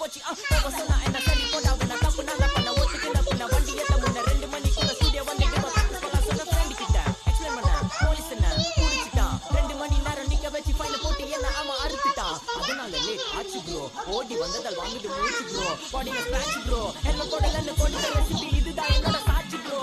போச்சு போக சொன்னா என்ன சரி போடாத நான் தப்பு நான் பண்ண ஒத்துக்கிட்ட பின்ன வண்டி ஏத்த முன்ன 2 மணிக்குள்ள ஸ்டுடியோ வந்துட்டு சொல்ல சொன்ன ஃப்ரெண்ட் கிட்ட எக்ஸ்பிளைன் பண்ண போலீஸ் என்ன புடிச்சிட்டான் 2 மணி நேரம் நிக்க வச்சு ஃபைல போட்டு என்ன அவன் அறுத்துட்டான் அதனால லேட் ஆச்சு ப்ரோ ஓடி வந்ததால் வாங்கிட்டு மூச்சு ப்ரோ பாடியில ஸ்கிராட்ச் ப்ரோ ஹெல்மெட் போடலன்னு போட்டு ரெசிபி இதுதான் என்னோட சாட்சி ப்ரோ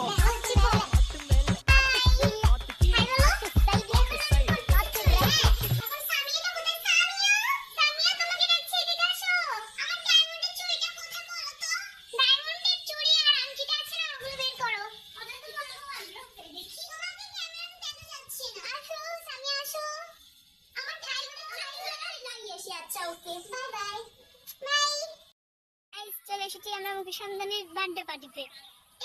চলে এসেছি আমরা মুখের সন্ধানের বার্থডে পার্টিতে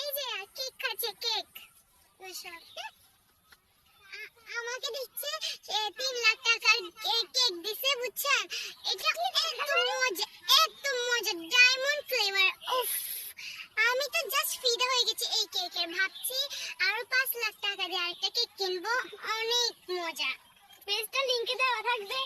এই যে কেক খাচ্ছে কেক আমাকে দিচ্ছে 3 লাখ টাকার কেক দিছে বুঝছেন এটা এত মজা ডায়মন্ড ফ্লেভার উফ আমি তো জাস্ট ফিদা হয়ে গেছি এই কেকের ভাবছি আরো 5 লাখ টাকা দিয়ে আরেকটা কেক কিনবো অনেক মজা পেজটা লিংকে দেওয়া থাকবে